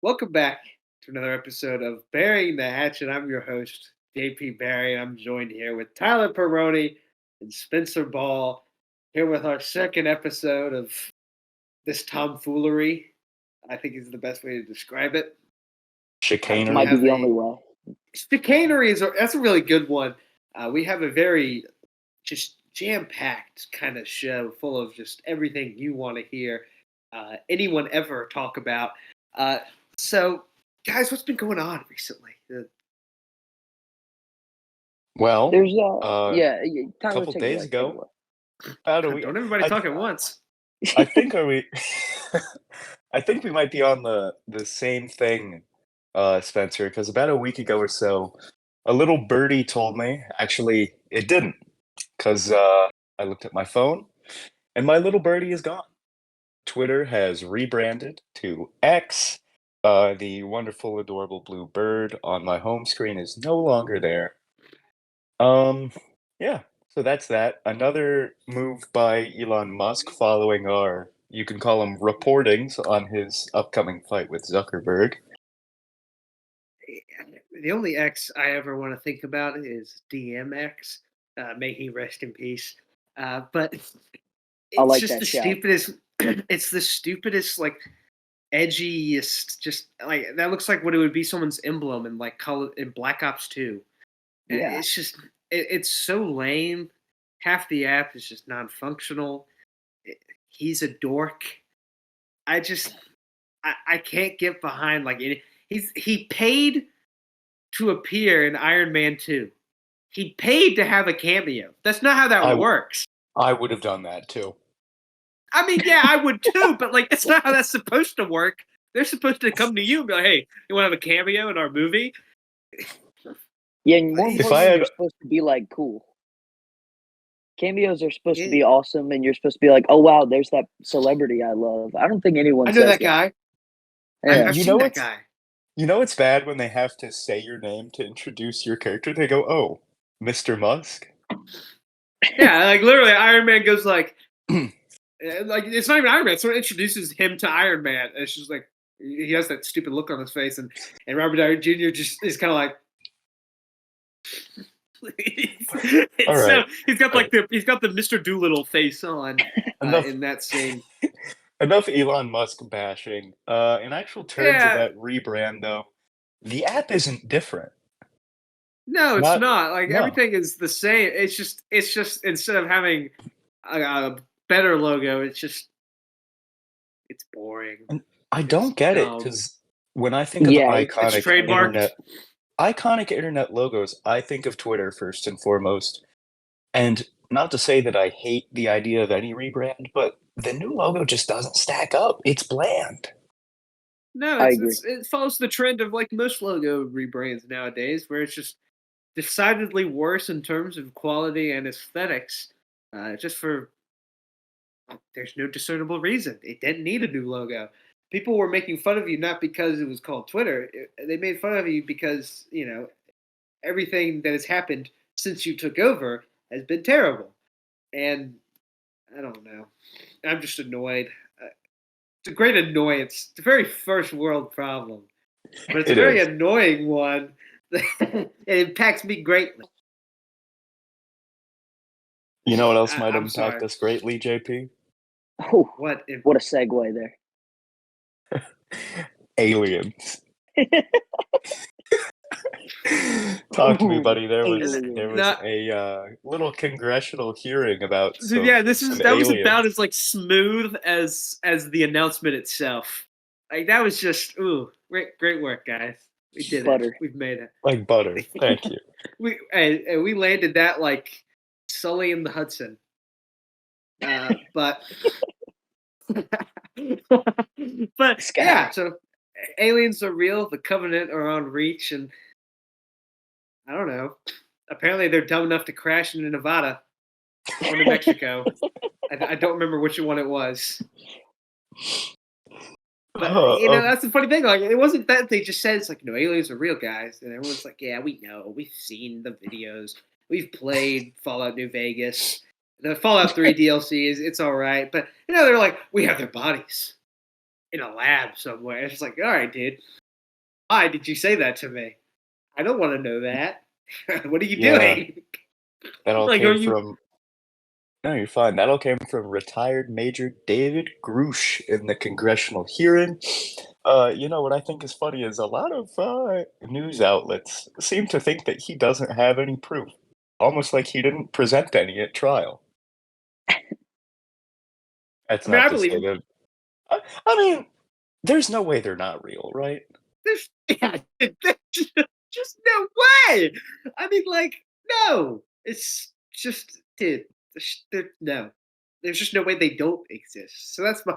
Welcome back to another episode of Barrying the Hatchet. I'm your host, JP Barry. I'm joined here with Tyler Perrone and Spencer Ball, here with our second episode of this tomfoolery. I think is the best way to describe it. We Chicanery. Might be have the only way. chicanery that's a really good one. We have a very just jam-packed kind of show full of just everything you want to hear anyone ever talk about. Uh, so, guys, what's been going on recently? Well, There's a Tyler, couple take it days away. Take it ago, away. how do we? Don't everybody I, talk at once. I think are we? I think we might be on the same thing, Spencer. Because about a week ago or so, a little birdie told me. Actually, it didn't. Because I looked at my phone, and my little birdie is gone. Twitter has rebranded to X. The wonderful, adorable blue bird on my home screen is no longer there. Um, yeah, so that's that. Another move by Elon Musk following our, you can call them reportings on his upcoming fight with Zuckerberg. The only X I ever want to think about is DMX. May he rest in peace. But I it's like just that the shout. stupidest. It's the stupidest, like edgiest. Just like that looks like what it would be someone's emblem in like color in Black Ops 2. And Yeah. it's just it's so lame. Half the app is just non-functional. He's a dork. I just I can't get behind like he paid to appear in Iron Man 2. He paid to have a cameo. That's not how that I- works. I would have done that too. I mean, yeah, I would too, but like that's not how that's supposed to work. They're supposed to come to you and be like, "Hey, you want to have a cameo in our movie?" Yeah, and more If importantly, I had- you're supposed to be like cool. Cameos are supposed to Yeah. be awesome, and you're supposed to be like, "Oh wow, there's that celebrity I love." I don't think anyone I know says that guy. Yeah. I've You seen know that what's- guy. You know it's bad when they have to say your name to introduce your character? They go, "Oh, Mr. Musk?" Yeah, like literally, Iron Man goes like it's not even Iron Man. Someone introduces him to Iron Man, and it's just like he has that stupid look on his face, and Robert Downey Jr. just is kind of like. All right. So he's got like he's got the Mr. Doolittle face on Enough, in that scene. enough Elon Musk bashing. In actual terms Yeah. of that rebrand, though, the app isn't different. No, it's Not- not. Like no. everything is the same. It's just instead of having a better logo, it's boring. I don't get it dumb. because when I think of Yeah, it's trademarked. iconic internet logos, I think of Twitter first and foremost. And not to say that I hate the idea of any rebrand, but the new logo just doesn't stack up. It's bland. No, I agree. it follows the trend of like most logo rebrands nowadays, where it's just decidedly worse in terms of quality and aesthetics. Just for there's no discernible reason. It didn't need a new logo. People were making fun of you not because it was called Twitter. They made fun of you because everything that has happened since you took over has been terrible. And I don't know. I'm just annoyed. It's a great annoyance. It's a very first world problem, but it's a It very is. annoying one. It impacts me greatly. You know what else might I'm impact sorry. us greatly, JP? Oh, What? what a segue there. Aliens. Talk to me, Ooh, buddy. There was aliens. a little congressional hearing about some, Yeah, some that was aliens. about as like smooth as the announcement itself. Like that was just great work, guys. We did Butter. it. We've made it. Like butter. Thank you. We landed that like Sully in the Hudson. But Sky. yeah, so aliens are real. The Covenant are on reach, and I don't know. Apparently, they're dumb enough to crash into Nevada or New Mexico. I don't remember which one it was. But that's the funny thing. Like, it wasn't that they just said it's like aliens are real, guys, and everyone's like, yeah, we know, we've seen the videos, we've played Fallout New Vegas, the Fallout 3 DLC is it's all right, but they're like, we have their bodies. in a lab somewhere. It's like, all right, dude, why did you say that to me? I don't want to know that. What are you Yeah, doing? that all Like, are came you? from no, you're fine. That all came from retired Major David Grush in the congressional hearing. What I think is funny is a lot of news outlets seem to think that he doesn't have any proof, almost like he didn't present any at trial. That's I mean, not I to believe say him. that. I mean, there's no way they're not real, right? There's, yeah, there's just no way. I mean, like, no. It's just, dude. No. There's just no way they don't exist. So that's my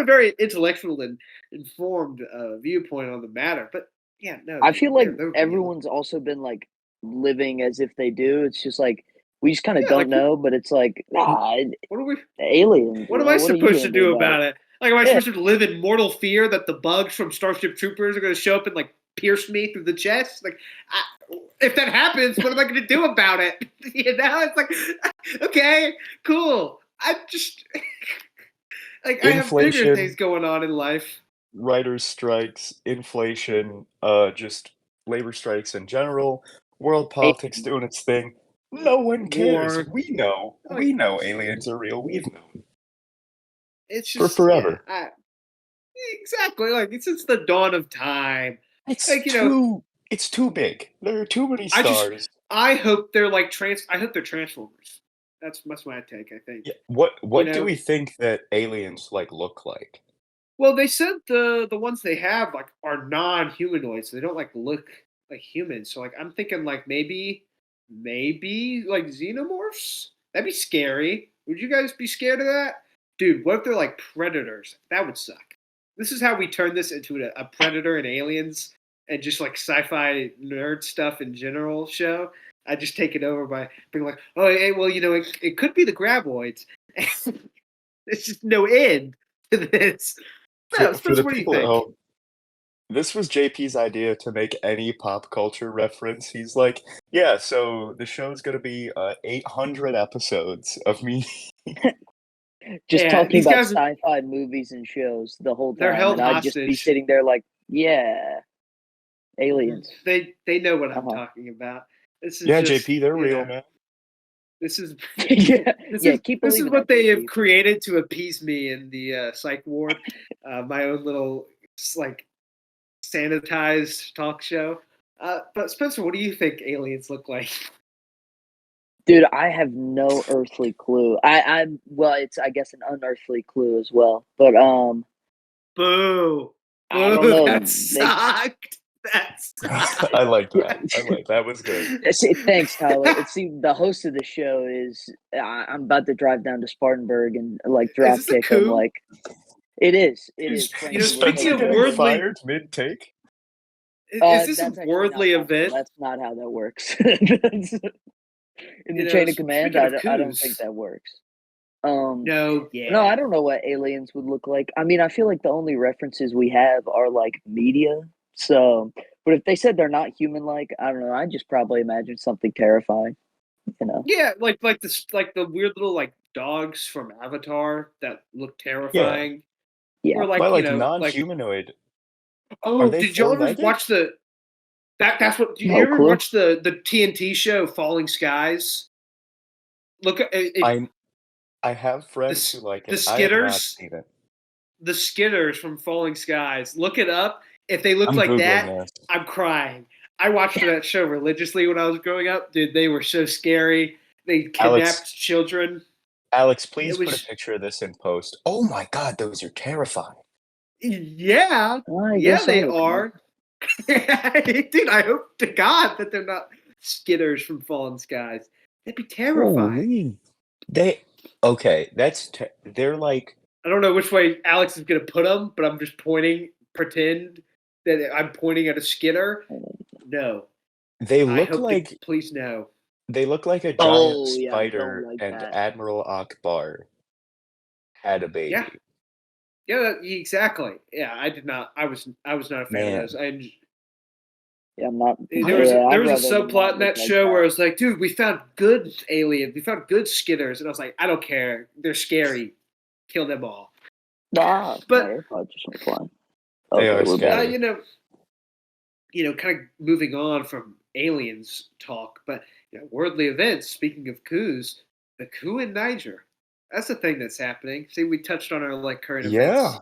very intellectual and informed viewpoint on the matter. But yeah, no, I dude, feel like they're real. everyone's also been like living as if they do. It's just like we just kind of Yeah, don't like know, but it's like nah, what are we? aliens. What am I What are you supposed to gonna do do about it? about it? Like, am I Yeah, supposed to live in mortal fear that the bugs from Starship Troopers are going to show up and like pierce me through the chest? Like, if that happens, what am I going to do about it? It's like, okay, cool. I just like I have bigger things Inflation, going on in life. writers' strikes, inflation, just labor strikes in general, world politics aliens. doing its thing. No one cares. War, We know. like We know aliens are real. We've known it's for just yeah, forever. exactly like since the dawn of time. It's Like too it's too big. There are too many I just stars. I hope they're like trans. I hope they're Transformers. That's my take. I think Yeah, what do know. we think that aliens like look like? Well, they said the ones they have like are non-humanoid, so they don't like look like humans. So like I'm thinking like maybe like xenomorphs. That'd be scary. Would you guys be scared of that, dude? What if they're like predators? That would suck. This is how we turn this into a predator and aliens and just like sci-fi nerd stuff in general show. I just take it over by being like, oh, hey, well, it could be the graboids. There's just no end to this. No, For Spencer, the what do you people at think? home, this was JP's idea to make any pop culture reference. He's like, "Yeah, so the show's gonna be 800 episodes of me." Just Yeah, talking these about guys, sci-fi movies and shows the whole they're time, held and I'd just be hostage. sitting there like, yeah, aliens. They know what Uh I'm huh. talking about. This is Yeah, just, JP, they're real, man. this is Yeah, this yeah. is Keep this is believing what that, they have JP. created to appease me in the psych ward. My own little like sanitized talk show. But Spencer, what do you think aliens look like? Dude, I have no earthly clue. I'm well, it's I guess an unearthly clue as well. But Boo, I don't boo! know. That They sucked. That sucked. I like yeah. that. I like that was good. See, thanks, Tyler. See, the host of the show is I'm about to drive down to Spartanburg and like Is drop this a kick him. coup? Like it is. It Is is. is Frankly, we're Speaking Spencer supposed of to getting record. worldly, fired mid-take? is this a That's actually not worldly possible. event? That's not how that works. That's, in the chain of command, Speaking of I don't think coups, that works. Um, no, no, I yeah. don't know what aliens would look like. I mean, I feel like the only references we have are like media. So, but if they said they're not human-like, I don't know. I just probably imagine something terrifying. You know? Yeah, like this, like the weird little like dogs from Avatar that look Yeah. terrifying, Yeah. or By like like like non-humanoid, are oh, they did y'all ever four-legged? watch the that's what? Did you No ever clue. watch the TNT show Falling Skies? Look at I I have the friends who like the it. I have not Skitters, seen it. the Skitters from Falling Skies. Look it up. If they look I'm like Googling that, this. I'm crying. I watched that show religiously when I was growing up. Dude, they were so scary. They Alex, kidnapped children. Alex, It please put a was picture of this in post. Oh my God, those are terrifying. yeah, Well, I yeah, guess I'll they look 'em up. are. Dude, I hope to God that they're not Skitters from Fallen Skies. That'd be terrifying. Holy. They okay, they're like I don't know which way Alex is gonna put them, but I'm just pointing. Pretend that I'm pointing at a Skitter. No, they I look hope to. like Please no. they look like a giant Oh yeah, I don't spider like and that. Admiral Akbar had a Yeah, baby. yeah, exactly. Yeah, I did not. I was not a fan of those. Man, Yeah, I'm not. I Yeah, There I'd was a rather them subplot not in look that like show where that. it's like, dude, we found good aliens, we found good Skitters, and I was like, I don't care, they're scary, kill them all. Nah, my But AirPod just went flying. They Okay, are we're back. scary. kind of moving on from aliens talk, but worldly events. Speaking of coups, the coup in Niger. That's the thing that's happening. See, we touched on our like current Yeah. events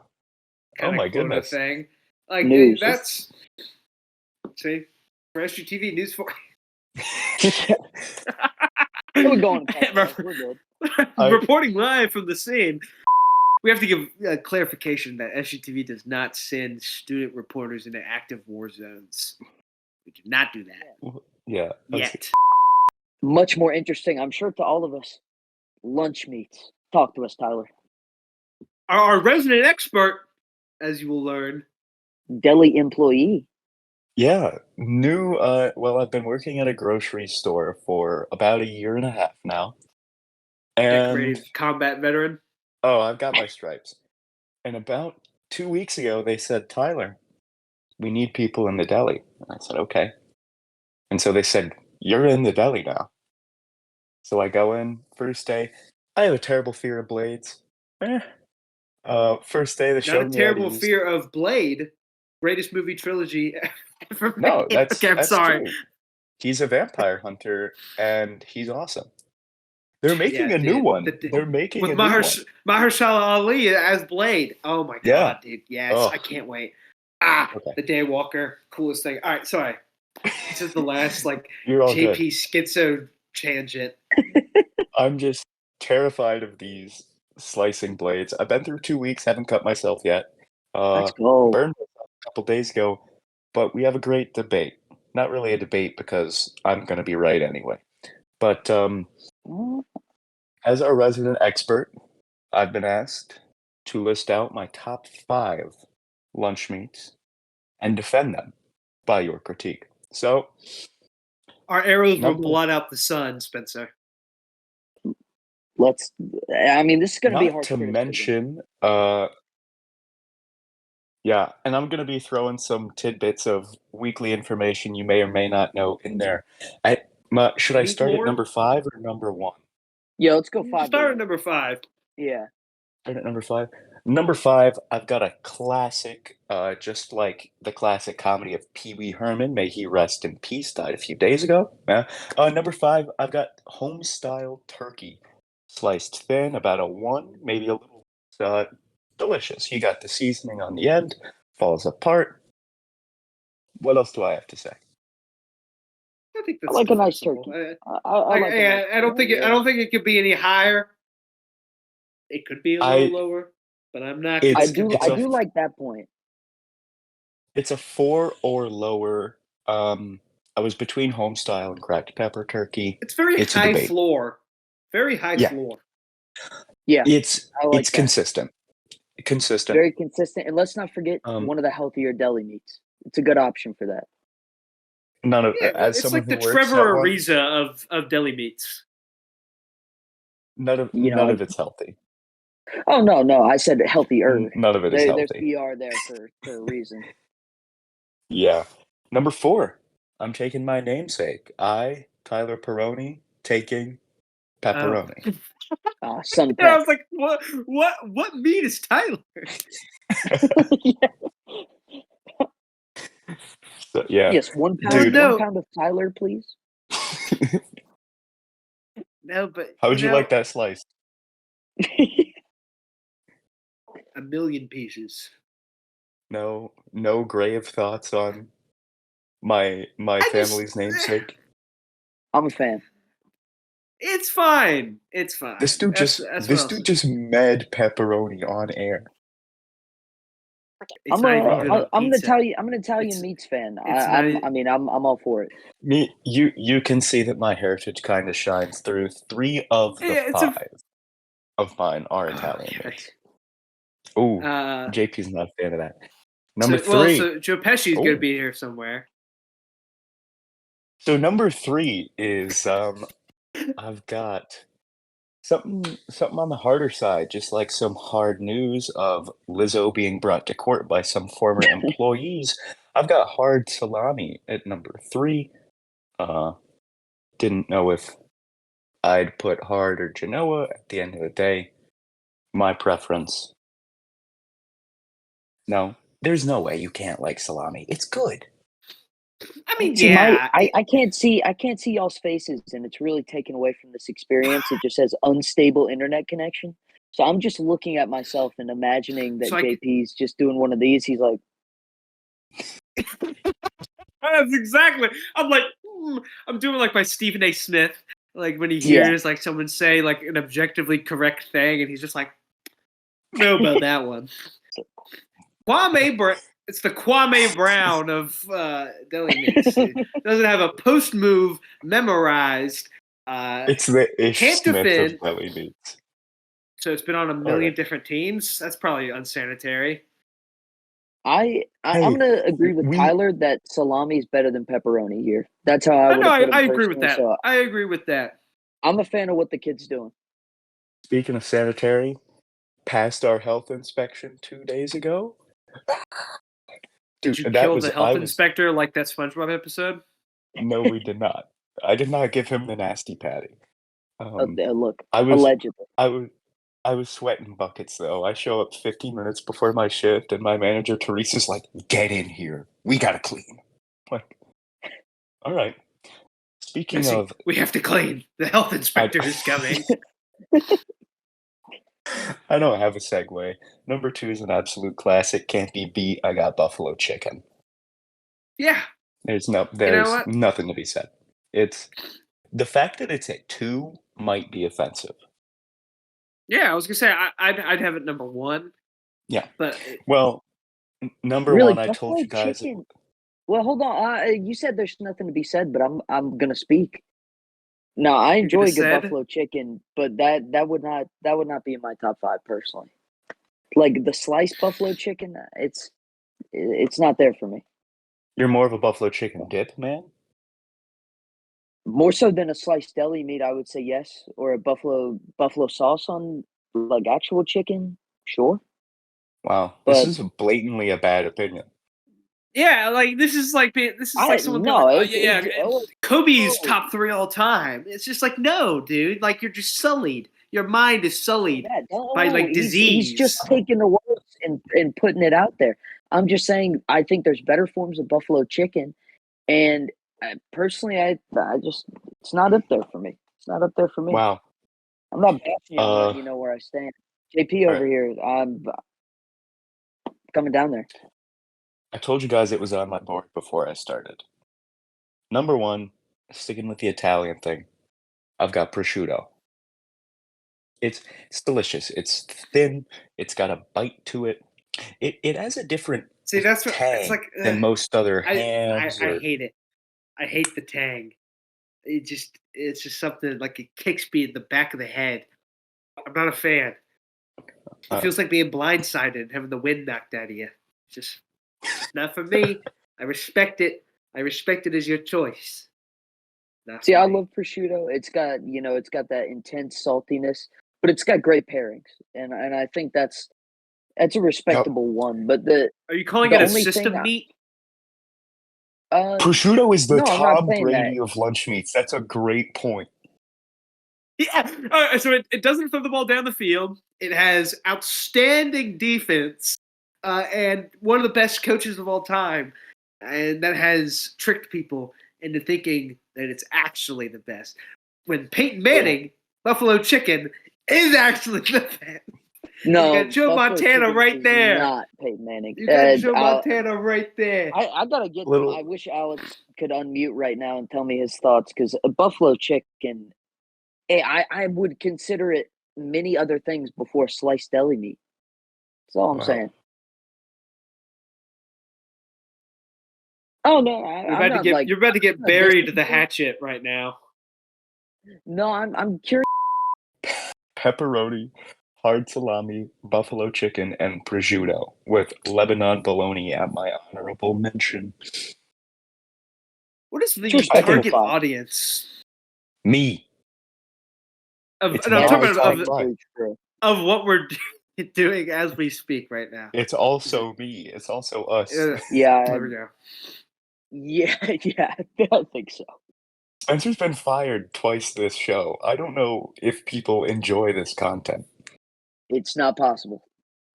Oh kind of my quota goodness. thing. Like News. that's see for SGTV news for We're going past that. We're good. I reporting live from the scene. We have to give clarification that SGTV does not send student reporters into active war zones. We do not do that yeah. yet. Much more interesting, I'm sure, to all of us. Lunch meats. Talk to us, Tyler. Our resident expert, as you will learn, Deli employee. Yeah. New well, I've been working at a grocery store for about a year and a half now. And decorated combat veteran. I've got my stripes. And about 2 weeks ago they said, Tyler, we need people in the deli. And I said, okay. And so they said, you're in the deli now. So I go in, first day. I have a terrible fear of blades. First day they Not a showed me how to terrible use. fear of Blade, greatest movie trilogy ever No, made. Okay, I'm that's sorry. true. He's a vampire hunter and he's awesome. They're Yeah, making a new dude. one. They're making With a new one. Mahershala Ali as Blade. Oh my Yeah. god, dude. Yes, Oh, I can't wait. okay. The Daywalker, coolest thing. All right, sorry. This is the last like You're all good. JP schizo tangent. I'm just terrified of these slicing blades. I've been through 2 weeks, haven't cut myself yet. Let's go. Burned myself a couple days ago, but we have a great debate. Not really a debate because I'm going to be right anyway. But as our resident expert, I've been asked to list out my top 5 lunch meats and defend them by your critique. So, Our arrows will number blot out the sun, Spencer. Let's. I mean, this is going to be not harsh to criticism. mention, yeah, and I'm gonna be throwing some tidbits of weekly information you may or may not know in there. Should I Week start at lore? number 5 or number 1? Yeah, let's go 5 to Start at 1. number 5. Yeah. Start at number 5. Number 5, I've got a classic, just like the classic comedy of Pee Wee Herman, may he rest in peace, died a few days ago. Number 5, I've got home-style turkey, sliced thin, about a 1, maybe a little, delicious. You got the seasoning on the end, falls apart. What else do I have to say? I think I that's like a nice defensible. turkey. I like a nice I don't think turkey, I don't think it could be any higher. It could be a little I lower, but I'm not It's gonna it's I a do like that point. it's a 4 or lower. I was between homestyle and cracked pepper turkey. It's very It's a high debate. floor. Very high Yeah. floor. Yeah, It's I like it's that. consistent. Consistent. Very consistent. And let's not forget Um, one of the healthier deli meats. It's a good option for that. none of Yeah, as it's someone like who the works Trevor at one, Ariza of deli meats. You know, none of it's healthy. oh no, I said healthier. None of it is There's healthy. ER there for a reason. Yeah. Number 4, I'm taking my namesake. Tyler Perrone, taking Oh. pepperoni. Sun And I Pep. was like, what meat is Tyler? So, yeah. Yes, 1 pound. Dude. No. 1 pound of Tyler, please. No, but How would you like that sliced? a million pieces. No grave thoughts on my family's namesake. I'm a fan. It's fine. It's fine. This dude just mad pepperoni on air. It's not even good on I'm an pizza. Italian meats fan. it's not e- I'm all for it. You can see that my heritage kind of shines through. 3 of the Yeah, 5 of mine are Italian Okay. meats. Ooh, Uh, JP's not a fan of that. Number 3. so Joe Pesci's gonna be here somewhere. So number 3 is I've got something on the harder side, just like some hard news of Lizzo being brought to court by some former employees. I've got hard salami at number 3. Didn't know if I'd put hard or Genoa. At the end of the day, my preference. No, there's no way you can't like salami. It's good. I mean, See, yeah. I can't see y'all's faces, and it's really taken away from this experience. It just says unstable internet connection. So I'm just looking at myself and imagining that So I, JP's just doing one of these. He's like, that's exactly. I'm like, I'm doing like my Stephen A. Smith, like when he Yeah. hears like someone say like an objectively correct thing, and he's just like, know about that one. It's the Kwame Brown of deli meats. It doesn't have a post move memorized. It's the Ish Can't Smith of defend. deli meats. So it's been on a All million right. different teams. That's probably unsanitary. I'm Hey, gonna agree with we Tyler that salami is better than pepperoni here. That's how I I would know. have put him I agree with personally. that. So I agree with that. I'm a fan of what the kid's doing. speaking of sanitary, passed our health inspection 2 days ago. Did Dude, you that kill was the health inspector like that SpongeBob episode? no, we did not. I did not give him the nasty patty. Look, I was allegedly. I was sweating buckets though. I show up 15 minutes before my shift, and my manager Teresa's like, "Get in here. We gotta clean." Like, all right. Speaking Missy, of, we have to clean. The health inspector is coming. I don't have a segue. Number 2 is an absolute classic. Can't be beat. I got buffalo chicken. Yeah. There's What? nothing to be said. It's the fact that it's at 2 might be offensive. Yeah, I was gonna say I'd have it number one. Yeah. But Well, number Really, 1, I told buffalo you guys. chicken. Well, hold on. You said there's nothing to be said, but I'm gonna speak. No, I you're gonna enjoy good said buffalo chicken, but that would not be in my top 5 personally. Like the sliced buffalo chicken, it's not there for me. You're more of a buffalo chicken dip, man? More so than a sliced deli meat, I would say yes, or a buffalo sauce on like actual chicken, sure. Wow. This But is blatantly a bad opinion. yeah, like this is like someone being like, no, oh yeah, Kobe's no. top 3 all time. It's just like no, dude. Like you're just sullied. Your mind is sullied by like He's just disease. taking the words and putting it out there. I'm just saying I think there's better forms of buffalo chicken, and personally, I just it's not up there for me. It's not up there for me. Wow. I'm not bashing you. I'm letting Uh, you know where I stand. JP all over right. here. I'm coming down there. I told you guys it was on my board before I started. Number 1, sticking with the Italian thing, I've got prosciutto. It's delicious. It's thin. It's got a bite to it. It has a different See, that's what it's tang like. than most other I hams or hate it. I hate the tang. It's just something like it kicks me in the back of the head. I'm not a fan. It uh, feels like being blindsided, having the wind knocked out of you. It's just not for me. I respect it. I respect it as your choice. Not See, for I me. love prosciutto. It's got that intense saltiness, but it's got great pairings, and I think that's a yep. respectable one. But Are you calling the it a only thing, system meat? Prosciutto is the no, I'm not Tom saying that. Brady of lunch meats. That's a great point. Yeah. So it doesn't throw the ball down the field. It has outstanding defense and one of the best coaches of all time. And that has tricked people into thinking that it's actually the best. When Peyton Manning, Buffalo Chicken, is actually the best. You No, got Joe Buffalo Montana chicken right is there. not Peyton Manning. You got Joe Montana right there. I gotta get. Little I wish Alex could unmute right now and tell me his thoughts because a buffalo chicken. I would consider it many other things before sliced deli meat. That's all I'm wow. saying. Oh no, I'm not like. You're about to get I'm not buried to dissing the him. hatchet right now. No, I'm curious. Pepperoni, hard salami, buffalo chicken, and prosciutto, with Lebanon bologna at my honorable mention. What is the It's respectable target five. audience Me. of? It's And I'm my talking top about 5. of what we're doing as we speak right now. It's also me. It's also us. Yeah, There we go. yeah, I think so. Spencer's been fired twice this show. I don't know if people enjoy this content. It's not possible.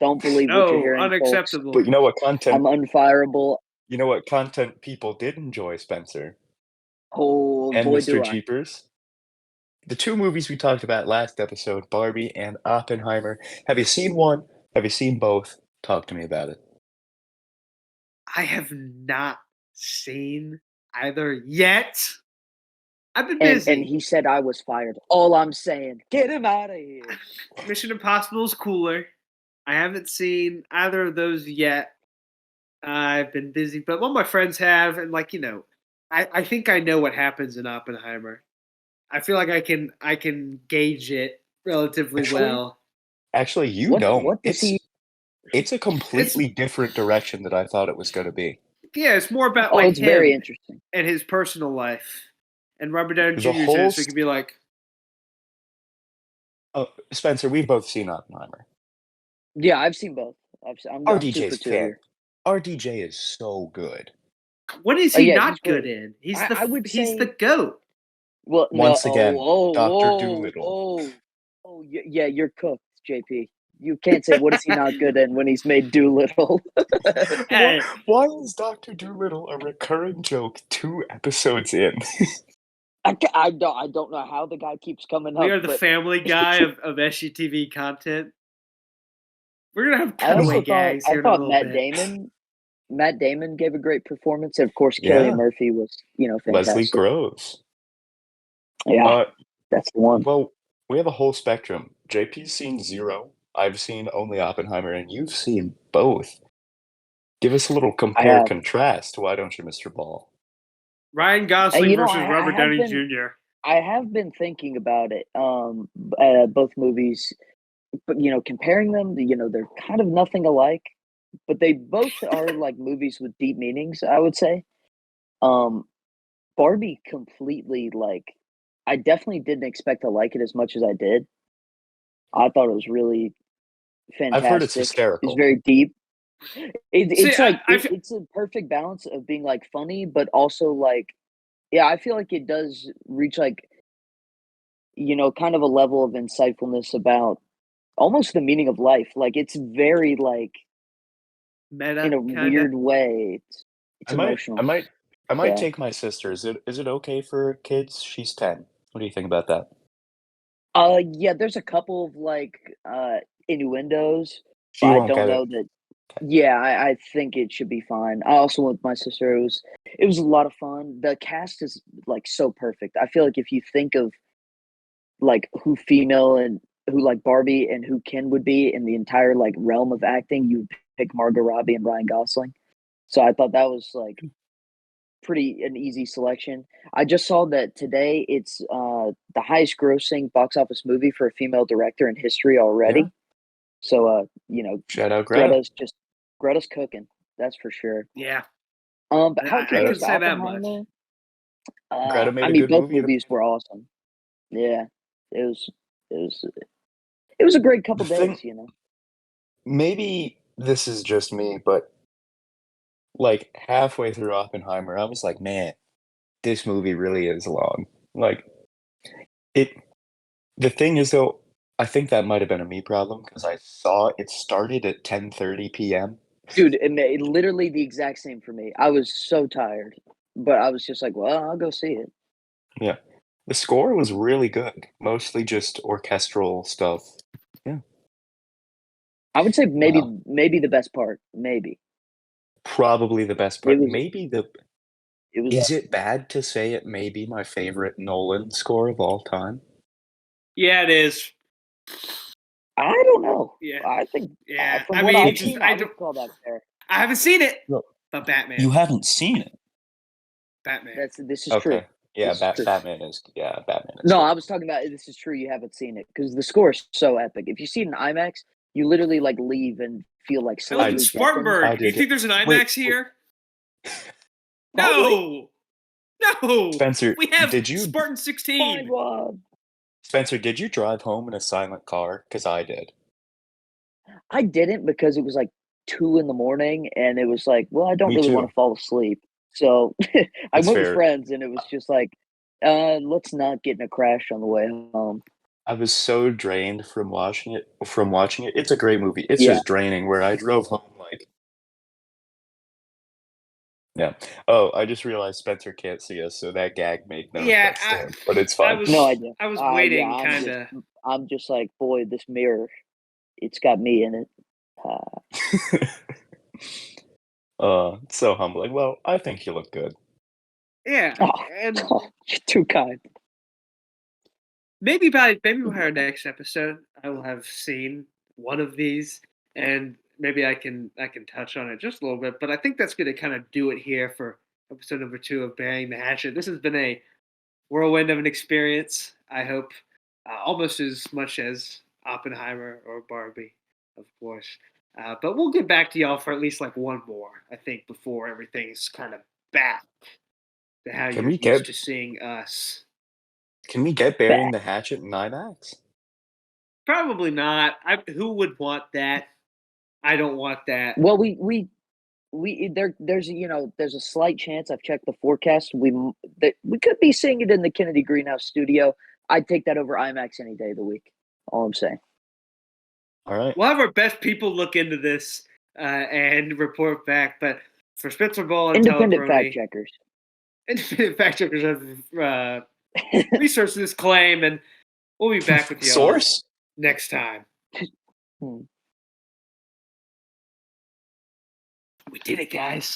Don't believe what you're No, hearing, folks. But unacceptable. you know what I'm content? unfireable. You know what content people did enjoy, Spencer Oh and boy, Mr. do I! Jeepers. The two movies we talked about last episode, Barbie and Oppenheimer. Have you seen one? Have you seen both? Talk to me about it. I have not seen either yet. I've been And busy. he said I was fired. All I'm saying, get him out of here. Mission Impossible is cooler. I haven't seen either of those yet. I've been busy, but one of my friends have, and I think I know what happens in Oppenheimer. I feel like I can gauge it relatively well. Actually, you What don't. does he? It's a It's completely different direction that I thought it was going to be. yeah, it's more about Oh, like it's very him interesting. and his personal life. And Robert Downey The Jr.'s in whole it, so it could be like, Spencer, we've both seen Oppenheimer. Yeah, I've seen both. I'm super RDJ's two fan. here. RDJ is so good. what is Oh he yeah, he's not good great. in? He's I would he's the say. goat. Well, no. Once again, Dr. Doolittle. Yeah, you're cooked, JP. You can't say what is he not good in when he's made Doolittle. Hey, Why is Dr. Doolittle a recurring joke 2 episodes in? I don't know how the guy keeps coming we up, are the but Family Guy of SGTV content. We're gonna have I cutaway also thought gags here in a little bit. Matt Damon gave a great performance, and of course, Cillian Yeah, Murphy was Leslie fantastic. Groves. Yeah, Uh, that's the one. well, we have a whole spectrum. JP's seen 0. I've seen only Oppenheimer, and you've seen both. Give us a little I compare have. contrast. Why don't you, Mr. Ball? Ryan Gosling I versus I Robert have Downey been Jr. I have been thinking about it. Both movies, but comparing them, they're kind of nothing alike, but they both are like movies with deep meanings. I would say. Um, Barbie completely I definitely didn't expect to like it as much as I did. I thought it was really I've heard it's fantastic. It's hysterical. very deep. See, It's I, like I it's a perfect balance of being like funny, but also like yeah, I feel like it does reach like kind of a level of insightfulness about almost the meaning of life. Like it's very like in meta a kind of. weird way. It's I might, I emotional. might, I might Yeah. take my sister. Is it okay for kids? She's 10. What do you think about that? Yeah, there's a couple of innuendos, but She I won't don't get know it. that. Okay. Yeah, I think it should be fine. I also went with my sister. It was a lot of fun. The cast is like so perfect. I feel like if you think of like who female and who like Barbie and who Ken would be in the entire like realm of acting, you pick Margot Robbie and Ryan Gosling. So I thought that was like pretty an easy selection. I just saw that today it's the highest grossing box office movie for a female director in history Yeah. already. So Shout out Greta. Greta's cooking, that's for sure. Yeah, But how I it Greta, compares couldn't to say that much. Oppenheimer, Greta I made a mean good both movie. movies were awesome. Yeah. It was it was it was a great The couple thing, days. maybe this is just me, but like halfway through Oppenheimer, I was like, man, this movie really is long. Like it. The thing is, though, I think that might have been a me problem because I saw it started at 10:30 p.m. Dude, literally the exact same for me. I was so tired, but I was just like, well, I'll go see it. Yeah. The score was really good, mostly just orchestral stuff. Yeah. I would say Wow. maybe the best part. Maybe. Probably the best It part. was Maybe the it was Is it bad to say it may be my favorite Nolan score of all time? Yeah, it is. I don't know. Yeah, I think yeah. from I what mean, I've It's just seen, I I don't. would call that fair. I haven't seen it, No. but You Batman. haven't seen it? Batman. This is true. Okay. Yeah, This is true. Batman is No, good. I was talking about this is true. You haven't seen it because the score is so epic. If you see it in IMAX, you literally like leave and feel like I live in slightly deafened. I Spartanburg. Do you did think it. there's an Wait, IMAX here? Probably. No, no. Spencer, We have did you Spartan My 16. God. Spencer, did you drive home in a silent car? Because I did. I didn't because it was like 2 in the morning and it was like, well, I don't Me really want too. to fall asleep. So I That's went with fair. friends and it was just like, let's not get in a crash on the way home. I was so drained from watching it. It's a great movie. It's Yeah. just draining. Where I drove home like, yeah. Oh, I just realized Spencer can't see us, so that gag made no Yeah, sense to him. But it's I fine. was No idea. I was Yeah, waiting, kind of. I'm just like, boy, this mirror, it's got me in it. So humbling. Well, I think you look good. Yeah, Oh, and you're too kind. maybe by our next episode, I will have seen one of these, and maybe I can touch on it just a little bit. But I think that's going to kind of do it here for episode number 2 of Bearing the Hatchet. This has been a whirlwind of an experience. I hope almost as much as Oppenheimer or Barbie, of course. But we'll get back to y'all for at least like one more, I think, before everything's kind of back to how Can you're we used get to seeing us. can we get Burying Back. the Hatchet in IMAX? Probably not. Who would want that? I don't want that. Well, there's there's a slight chance. I've checked the forecast. That we could be seeing it in the Kennedy Greenhouse studio. I'd take that over IMAX any day of the week. All I'm saying. All right. We'll have our best people look into this and report back. But for Spencer Ball and Independent fact Perrone, checkers. independent fact checkers have researched this claim, and we'll be back with y'all Source? next time. Hmm. We did it, guys.